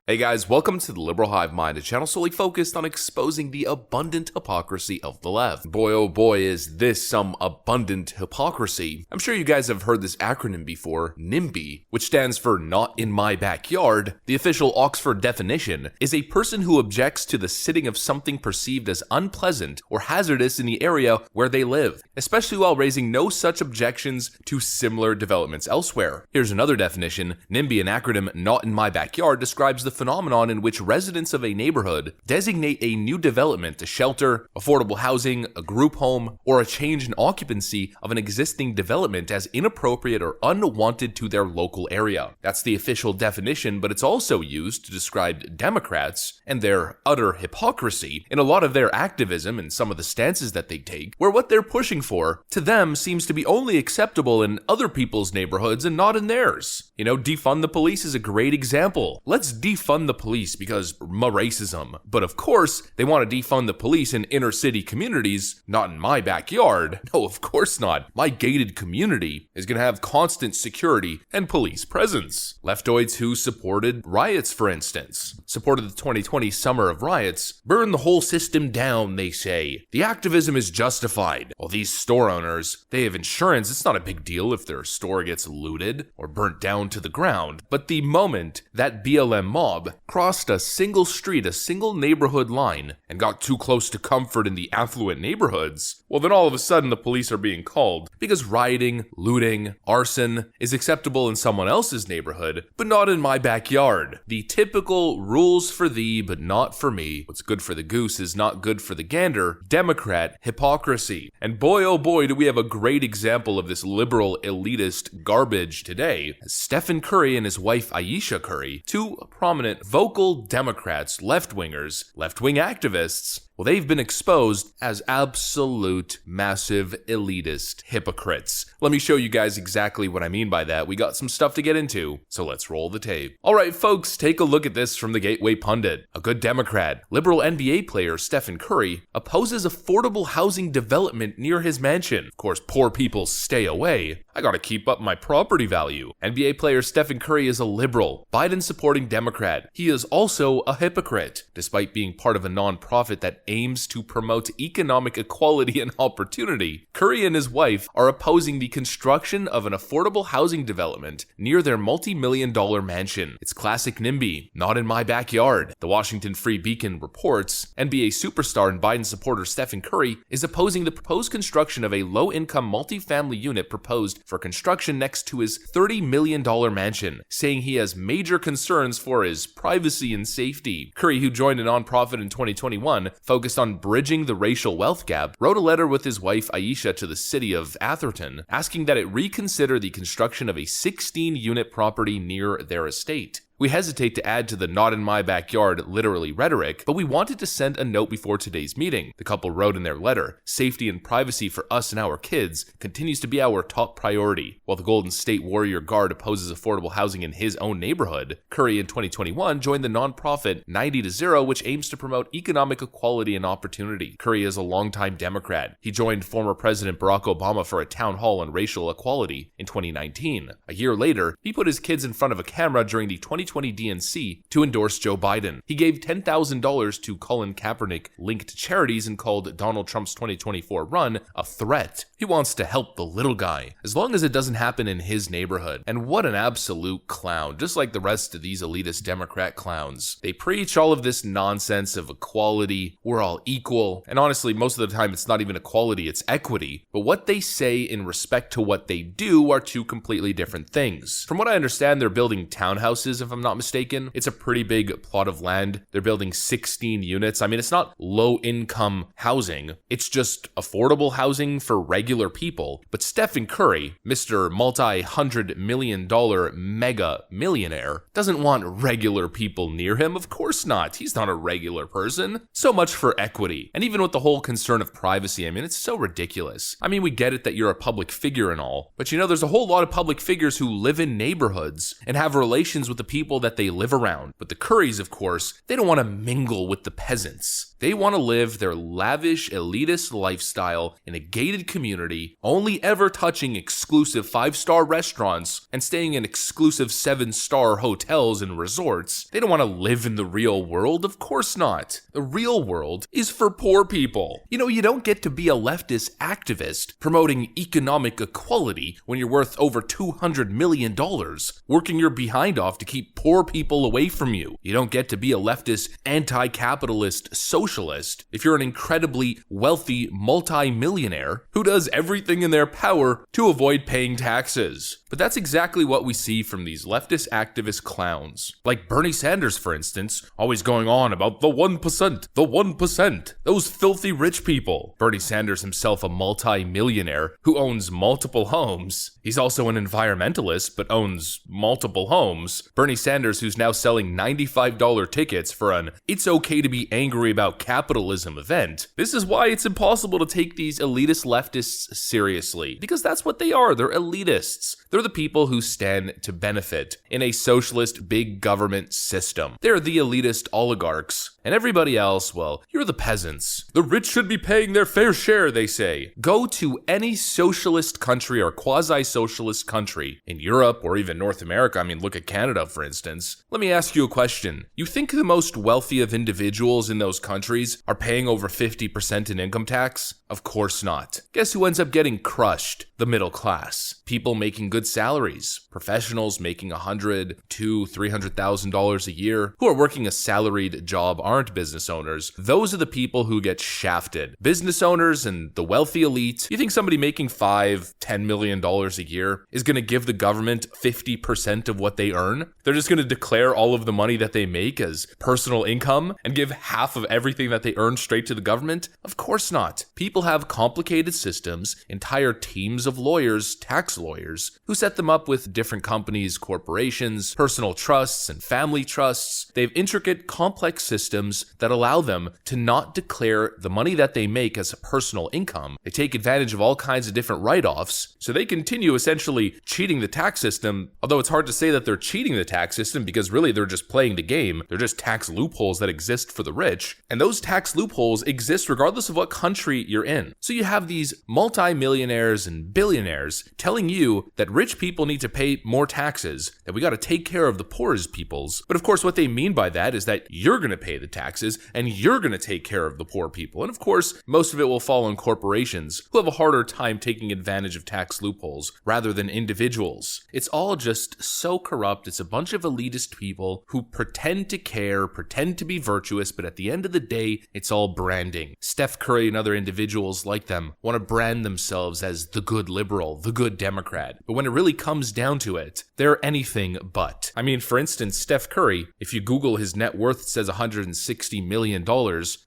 Hey guys, welcome to the Liberal Hive Mind, a channel solely focused on exposing the abundant hypocrisy of the left. Boy oh boy, is this some abundant hypocrisy. I'm sure you guys have heard this acronym before, NIMBY, which stands for Not in My Backyard. The official Oxford definition is a person who objects to the sitting of something perceived as unpleasant or hazardous in the area where they live, especially while raising no such objections to similar developments elsewhere. Here's another definition. NIMBY, an acronym Not in My Backyard, describes the phenomenon in which residents of a neighborhood designate a new development, a shelter, affordable housing, a group home, or a change in occupancy of an existing development as inappropriate or unwanted to their local area. That's the official definition, but it's also used to describe Democrats and their utter hypocrisy in a lot of their activism and some of the stances that they take, where what they're pushing for, to them, seems to be only acceptable in other people's neighborhoods and not in theirs. You know, defund the police is a great example. Let's defund the police because racism. But of course, they want to defund the police in inner city communities, not in my backyard. No, of course not. My gated community is going to have constant security and police presence. Leftoids who supported riots, for instance, supported the 2020 summer of riots, burn the whole system down, they say. The activism is justified. Well, these store owners, they have insurance. It's not a big deal if their store gets looted or burnt down to the ground. But the moment that BLM mob crossed a single street, a single neighborhood line, and got too close to comfort in the affluent neighborhoods, well then all of a sudden the police are being called because rioting, looting, arson is acceptable in someone else's neighborhood, but not in my backyard. The typical rules for thee, but not for me. What's good for the goose is not good for the gander. Democrat hypocrisy. And boy oh boy do we have a great example of this liberal elitist garbage today, as Stephen Curry and his wife Ayesha Curry, two prominent vocal Democrats, left-wingers, left-wing activists, well, they've been exposed as absolute massive elitist hypocrites. Let me show you guys exactly what I mean by that. We got some stuff to get into, so let's roll the tape. All right, folks, take a look at this from the Gateway Pundit. A good Democrat, liberal NBA player Stephen Curry opposes affordable housing development near his mansion. Of course, poor people stay away. I gotta keep up my property value. NBA player Stephen Curry is a liberal, Biden-supporting Democrat. He is also a hypocrite, despite being part of a non-profit that aims to promote economic equality and opportunity. Curry and his wife are opposing the construction of an affordable housing development near their multi-million-dollar mansion. It's classic NIMBY, not in my backyard. The Washington Free Beacon reports NBA superstar and Biden supporter Stephen Curry is opposing the proposed construction of a low-income multifamily unit proposed for construction next to his $30 million mansion, saying he has major concerns for his privacy and safety. Curry, who joined a nonprofit in 2021, focused on bridging the racial wealth gap, wrote a letter with his wife Ayesha to the city of Atherton, asking that it reconsider the construction of a 16-unit property near their estate. We hesitate to add to the not in my backyard literally rhetoric, but we wanted to send a note before today's meeting. The couple wrote in their letter, safety and privacy for us and our kids continues to be our top priority. While the Golden State Warrior Guard opposes affordable housing in his own neighborhood, Curry in 2021 joined the nonprofit 90 to 0, which aims to promote economic equality and opportunity. Curry is a longtime Democrat. He joined former President Barack Obama for a town hall on racial equality in 2019. A year later, he put his kids in front of a camera during the 2020 DNC to endorse Joe Biden. He gave $10,000 to Colin Kaepernick-linked charities and called Donald Trump's 2024 run a threat. He wants to help the little guy, as long as it doesn't happen in his neighborhood. And what an absolute clown, just like the rest of these elitist Democrat clowns. They preach all of this nonsense of equality, we're all equal, and honestly, most of the time it's not even equality, it's equity. But what they say in respect to what they do are two completely different things. From what I understand, they're building townhouses, if I'm not mistaken. It's a pretty big plot of land. They're building 16 units. I mean, it's not low-income housing. It's just affordable housing for regular people. But Stephen Curry, Mr. multi-$100 million mega millionaire, doesn't want regular people near him. Of course not. He's not a regular person. So much for equity. And even with the whole concern of privacy, I mean, it's so ridiculous. I mean, we get it that you're a public figure and all, but you know, there's a whole lot of public figures who live in neighborhoods and have relations with the people people that they live around. But the Currys, of course, they don't want to mingle with the peasants. They want to live their lavish, elitist lifestyle in a gated community, only ever touching exclusive 5-star restaurants and staying in exclusive 7-star hotels and resorts. They don't want to live in the real world, of course not. The real world is for poor people. You don't get to be a leftist activist promoting economic equality when you're worth over $200 million, working your behind off to keep poor people away from you. You don't get to be a leftist anti-capitalist socialist if you're an incredibly wealthy multi-millionaire who does everything in their power to avoid paying taxes. But that's exactly what we see from these leftist activist clowns. Like Bernie Sanders, for instance, always going on about the 1%, the 1%, those filthy rich people. Bernie Sanders himself a multi-millionaire who owns multiple homes. He's also an environmentalist, but owns multiple homes. Bernie Sanders, who's now selling $95 tickets for an "It's okay to be angry about capitalism" event. This is why it's impossible to take these elitist leftists seriously, because that's what they are. They're elitists. They're the people who stand to benefit in a socialist big government system. They're the elitist oligarchs. And everybody else, well, you're the peasants. The rich should be paying their fair share, they say. Go to any socialist country or quasi-socialist country in Europe or even North America. I mean, look at Canada, for instance. Let me ask you a question. You think the most wealthy of individuals in those countries are paying over 50% in income tax? Of course not. Guess who ends up getting crushed? The middle class. People making good salaries. Professionals making $100,000, $200,000, $300,000 a year who are working a salaried job aren't business owners. Those are the people who get shafted. Business owners and the wealthy elite. You think somebody making $5, $10 million a year is going to give the government 50% of what they earn? They're just going to declare all of the money that they make as personal income and give half of everything that they earn straight to the government? Of course not. People have complicated systems, entire teams of lawyers, tax lawyers, who set them up with different companies, corporations, personal trusts, and family trusts. They have intricate, complex systems that allow them to not declare the money that they make as a personal income. They take advantage of all kinds of different write-offs, so they continue essentially cheating the tax system, although it's hard to say that they're cheating the tax system because really they're just playing the game. They're just tax loopholes that exist for the rich, and those tax loopholes exist regardless of what country you're in. So you have these multi-millionaires and billionaires telling you that rich people need to pay more taxes, that we got to take care of the poorest peoples. But of course, what they mean by that is that you're going to pay the taxes and you're going to take care of the poor people. And of course, most of it will fall on corporations who have a harder time taking advantage of tax loopholes rather than individuals. It's all just so corrupt. It's a bunch of elitist people who pretend to care, pretend to be virtuous, but at the end of the day, it's all branding. Steph Curry and other individuals like them want to brand themselves as the good liberal, the good Democrat. But when it really comes down to it, they're anything but. I mean, for instance, Steph Curry, if you Google his net worth, it says $160 million.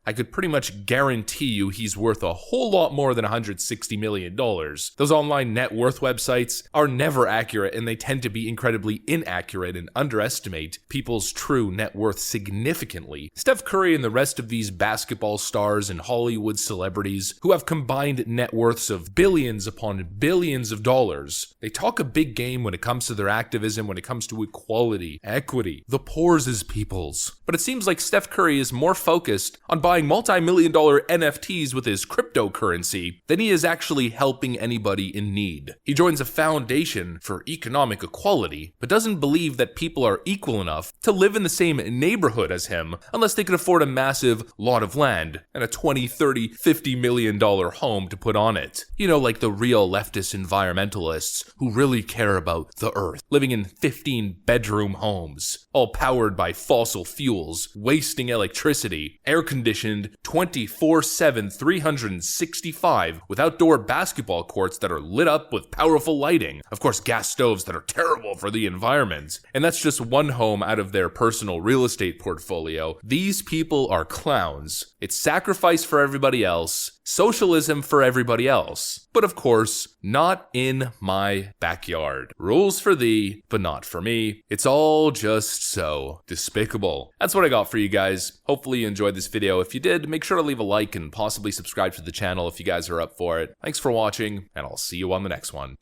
I could pretty much guarantee you he's worth a whole lot more than $160 million. Those online net worth websites are never accurate, and they tend to be incredibly inaccurate and underestimate people's true net worth significantly. Steph Curry and the rest of these basketball stars and Hollywood celebrities who have combined net worths of billions upon billions of dollars, they talk a big game when it comes to their activism, when it comes to equality, equity, the poor's peoples. But it seems like Steph Curry is more focused on buying multi-million-dollar NFTs with his cryptocurrency than he is actually helping anybody in need. He joins a foundation for economic equality, but doesn't believe that people are equal enough to live in the same neighborhood as him unless they can afford a massive lot of land and a $20, $30, $50 million home to put on it. You know, like the real leftist environmentalists who really care about the earth, living in 15-bedroom homes, all powered by fossil fuels, wasting electricity, air-conditioned 24/7, 365, with outdoor basketball courts that are lit up with powerful lighting. Of course, gas stoves that are terrible for the environment. And that's just one home out of their personal real estate portfolio. These people are clowns. It's sacrifice for everybody else, socialism for everybody else. But of course, not in my backyard. Rules for thee, but not for me. It's all just so despicable. That's what I got for you guys. Hopefully you enjoyed this video. If you did, make sure to leave a like and possibly subscribe to the channel if you guys are up for it. Thanks for watching, and I'll see you on the next one.